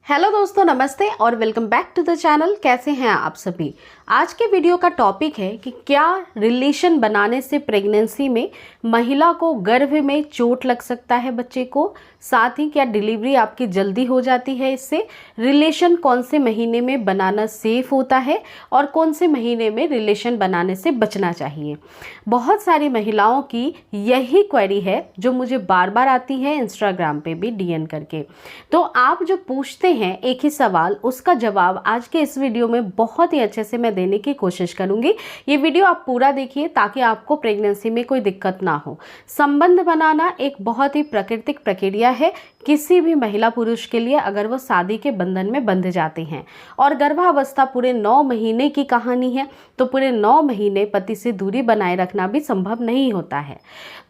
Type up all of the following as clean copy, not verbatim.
Hello दोस्तों, नमस्ते और welcome back to the channel. कैसे हैं आप सभी। आज के वीडियो का टॉपिक है कि क्या रिलेशन बनाने से प्रेगनेंसी में महिला को गर्भ में चोट लग सकता है बच्चे को, साथ ही क्या डिलीवरी आपकी जल्दी हो जाती है इससे, रिलेशन कौन से महीने में बनाना सेफ होता है और कौन से महीने में रिलेशन बनाने से बचना चाहिए। बहुत सारी महिलाओं की यही क्वेरी है जो मुझे बार बार आती है इंस्टाग्राम पे भी डीएम करके। तो आप जो पूछते हैं एक ही सवाल, उसका जवाब आज के इस वीडियो में बहुत ही अच्छे से मैं देने की कोशिश करूंगी। ये वीडियो आप पूरा देखिए ताकि आपको प्रेगनेंसी में कोई दिक्कत ना हो। संबंध बनाना एक बहुत ही प्राकृतिक प्रक्रिया है किसी भी महिला पुरुष के लिए, अगर वो शादी के बंधन में बंध जाते हैं। और गर्भावस्था पूरे 9 महीने की कहानी है, तो पूरे 9 महीने पति से दूरी बनाए रखना भी संभव नहीं होता है।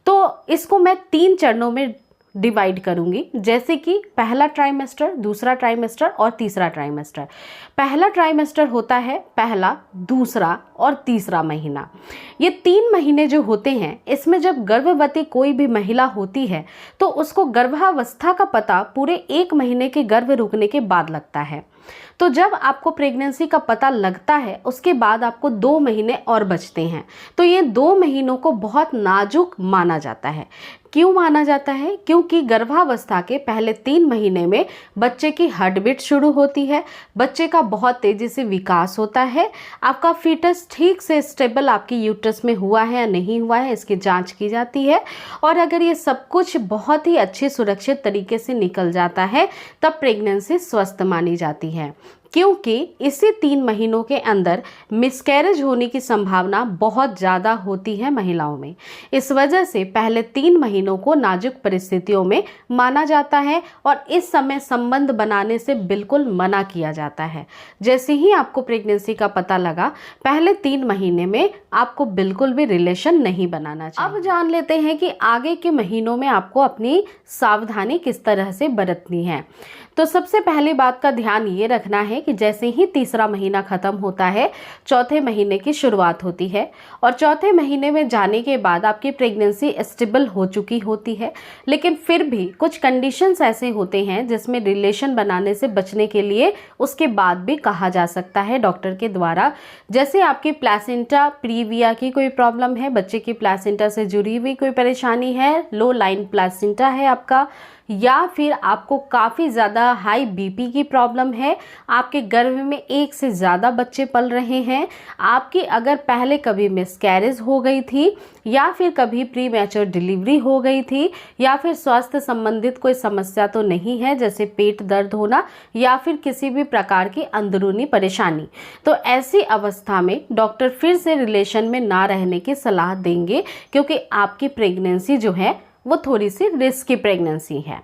तो इसको मैं 3 चरणों में डिवाइड करूंगी, जैसे कि पहला ट्राइमेस्टर, दूसरा ट्राइमेस्टर और तीसरा ट्राइमेस्टर। पहला ट्राइमेस्टर होता है पहला, दूसरा और तीसरा महीना। ये 3 महीने जो होते हैं, इसमें जब गर्भवती कोई भी महिला होती है तो उसको गर्भावस्था का पता पूरे 1 महीने के गर्भ रुकने के बाद लगता है। तो जब आपको प्रेगनेंसी का पता लगता है उसके बाद आपको 2 महीने और बचते हैं। तो ये 2 महीनों को बहुत नाजुक माना जाता है। क्यों माना जाता है? क्योंकि गर्भावस्था के पहले 3 महीने में बच्चे की हार्ट बीट शुरू होती है, बच्चे का बहुत तेजी से विकास होता है, आपका फीटस ठीक से स्टेबल आपकी यूट्रस में हुआ है या नहीं हुआ है इसकी जांच की जाती है। और अगर ये सब कुछ बहुत ही अच्छे सुरक्षित तरीके से निकल जाता है तब प्रेगनेंसी स्वस्थ मानी जाती है। क्योंकि इसी 3 महीनों के अंदर मिसकैरेज होने की संभावना बहुत ज़्यादा होती है महिलाओं में। इस वजह से पहले 3 महीनों को नाजुक परिस्थितियों में माना जाता है और इस समय संबंध बनाने से बिल्कुल मना किया जाता है। जैसे ही आपको प्रेगनेंसी का पता लगा, पहले 3 महीने में आपको बिल्कुल भी रिलेशन नहीं बनाना चाहिए। अब जान लेते हैं कि आगे के महीनों में आपको अपनी सावधानी किस तरह से बरतनी है। तो सबसे पहली बात का ध्यान ये रखना है कि जैसे ही तीसरा महीना खत्म होता है, चौथे महीने की शुरुआत होती है और चौथे महीने में जाने के बाद आपकी प्रेगनेंसी स्टेबल हो चुकी होती है। लेकिन फिर भी कुछ कंडीशंस ऐसे होते हैं जिसमें रिलेशन बनाने से बचने के लिए उसके बाद भी कहा जा सकता है डॉक्टर के द्वारा। जैसे आपकी प्लेसेंटा प्रीविया की कोई प्रॉब्लम है, बच्चे की प्लेसेंटा से जुड़ी हुई कोई परेशानी है, लो लाइन प्लेसेंटा है आपका, या फिर आपको काफ़ी ज़्यादा हाई बीपी की प्रॉब्लम है, आपके गर्भ में 1 से ज़्यादा बच्चे पल रहे हैं, आपकी अगर पहले कभी मिसकैरेज हो गई थी या फिर कभी प्री मैच्योर डिलीवरी हो गई थी, या फिर स्वास्थ्य संबंधित कोई समस्या तो नहीं है जैसे पेट दर्द होना या फिर किसी भी प्रकार की अंदरूनी परेशानी, तो ऐसी अवस्था में डॉक्टर फिर से रिलेशन में ना रहने की सलाह देंगे, क्योंकि आपकी प्रेगनेंसी जो है वो थोड़ी सी रिस्की प्रेगनेंसी है।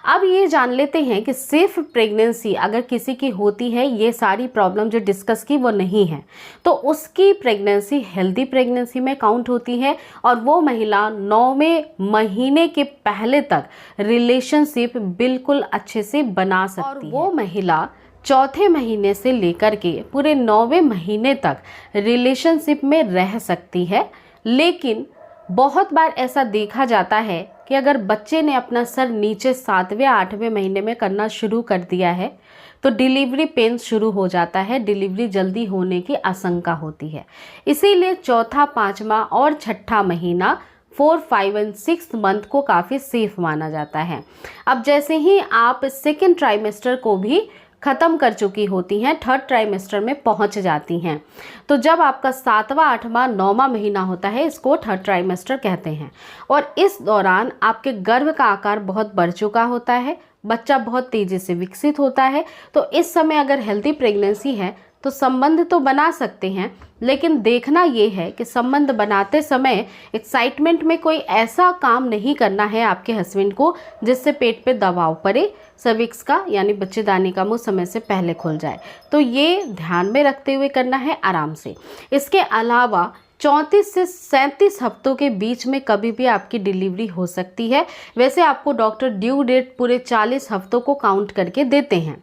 अब ये जान लेते हैं कि सिर्फ प्रेगनेंसी अगर किसी की होती है, ये सारी प्रॉब्लम जो डिस्कस की वो नहीं है, तो उसकी प्रेगनेंसी हेल्दी प्रेगनेंसी में काउंट होती है और वो महिला 9वें महीने के पहले तक रिलेशनशिप बिल्कुल अच्छे से बना सकती है। वो महिला चौथे महीने से लेकर के पूरे 9वें महीने तक रिलेशनशिप में रह सकती है। लेकिन बहुत बार ऐसा देखा जाता है कि अगर बच्चे ने अपना सर नीचे 7वें 8वें महीने में करना शुरू कर दिया है तो डिलीवरी पेन शुरू हो जाता है, डिलीवरी जल्दी होने की आशंका होती है। इसीलिए चौथा, 5वां और 6ठा महीना 4, 5 और 6 मंथ को काफ़ी सेफ माना जाता है। अब जैसे ही आप सेकेंड ट्राइमेस्टर को भी ख़त्म कर चुकी होती हैं, 3rd ट्राइमेस्टर में पहुंच जाती हैं, तो जब आपका 7वां, 8वां, 9वां महीना होता है, इसको 3rd ट्राइमेस्टर कहते हैं। और इस दौरान आपके गर्भ का आकार बहुत बढ़ चुका होता है, बच्चा बहुत तेज़ी से विकसित होता है। तो इस समय अगर हेल्दी प्रेगनेंसी है तो संबंध तो बना सकते हैं, लेकिन देखना ये है कि संबंध बनाते समय एक्साइटमेंट में कोई ऐसा काम नहीं करना है आपके हस्बैंड को जिससे पेट पे दबाव पड़े, सर्विक्स का यानी बच्चेदानी का मुंह समय से पहले खुल जाए। तो ये ध्यान में रखते हुए करना है आराम से। इसके अलावा 34 से 37 हफ्तों के बीच में कभी भी आपकी डिलीवरी हो सकती है। वैसे आपको डॉक्टर ड्यू डेट पूरे 40 हफ्तों को काउंट करके देते हैं।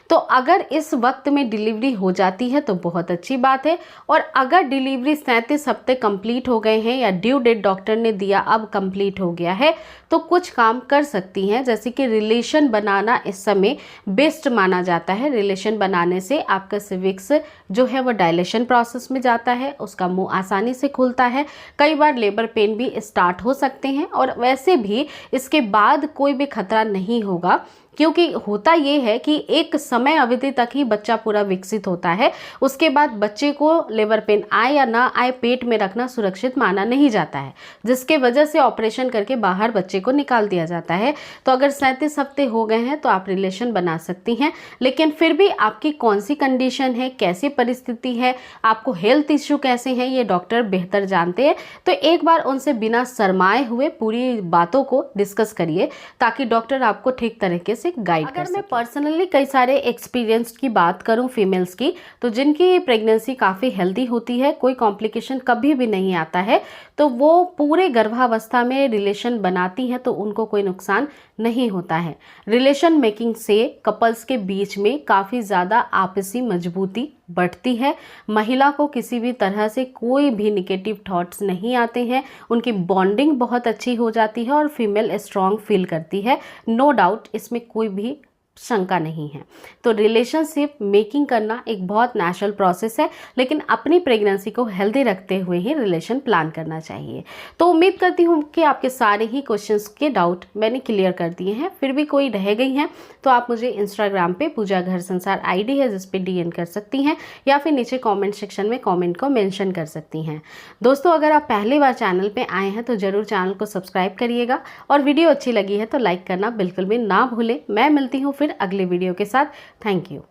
तो अगर इस वक्त में डिलीवरी हो जाती है तो बहुत अच्छी बात है, और अगर डिलीवरी 37 हफ्ते कंप्लीट हो गए हैं या ड्यू डेट डॉक्टर ने दिया अब कंप्लीट हो गया है, तो कुछ काम कर सकती हैं, जैसे कि रिलेशन बनाना इस समय बेस्ट माना जाता है। रिलेशन बनाने से आपका सिविक्स जो है वो डायलेशन प्रोसेस में जाता है, उसका मुंह आसानी से खुलता है। कई बार लेबर पेन भी स्टार्ट हो सकते हैं, और वैसे भी इसके बाद कोई भी खतरा नहीं होगा, क्योंकि होता ये है कि एक समय अवधि तक ही बच्चा पूरा विकसित होता है। उसके बाद बच्चे को लेबर पेन आए या ना आए, पेट में रखना सुरक्षित माना नहीं जाता है, जिसके वजह से ऑपरेशन करके बाहर बच्चे को निकाल दिया जाता है। तो अगर 37 हफ्ते हो गए हैं तो आप रिलेशन बना सकती हैं, लेकिन फिर भी आपकी कौन सी कंडीशन है, कैसी परिस्थिति है, आपको हेल्थ इश्यू कैसे हैं, ये डॉक्टर बेहतर जानते हैं। तो एक बार उनसे बिना शर्माए हुए पूरी बातों को डिस्कस करिए, ताकि डॉक्टर आपको ठीक तरीके से गाइड कर सके। अगर मैं पर्सनली कई सारे एक्सपीरियंस की बात करूं फीमेल्स की, तो जिनकी प्रेगनेंसी काफ़ी हेल्दी होती है, कोई कॉम्प्लिकेशन कभी भी नहीं आता है, तो वो पूरे गर्भावस्था में रिलेशन बनाती हैं तो उनको कोई नुकसान नहीं होता है। रिलेशन मेकिंग से कपल्स के बीच में काफ़ी ज़्यादा आपसी मजबूती बढ़ती है। महिला को किसी भी तरह से कोई भी निगेटिव थॉट्स नहीं आते हैं, उनकी बॉन्डिंग बहुत अच्छी हो जाती है और फीमेल स्ट्रांग फील करती है। नो डाउट, इसमें कोई भी शंका नहीं है। तो रिलेशनशिप मेकिंग करना एक बहुत नेचुरल प्रोसेस है, लेकिन अपनी प्रेगनेंसी को हेल्दी रखते हुए ही रिलेशन प्लान करना चाहिए। तो उम्मीद करती हूँ कि आपके सारे ही क्वेश्चंस के डाउट मैंने क्लियर कर दिए हैं। फिर भी कोई रह गई हैं तो आप मुझे इंस्टाग्राम पे पूजा घर संसार आईडी है जिस पे डीएम कर सकती हैं, या फिर नीचे कॉमेंट सेक्शन में कॉमेंट को मेंशन कर सकती हैं। दोस्तों, अगर आप पहली बार चैनल पे आए हैं तो ज़रूर चैनल को सब्सक्राइब करिएगा, और वीडियो अच्छी लगी है तो लाइक करना बिल्कुल भी ना भूलें। मैं मिलती हूँ फिर अगले वीडियो के साथ। Thank you.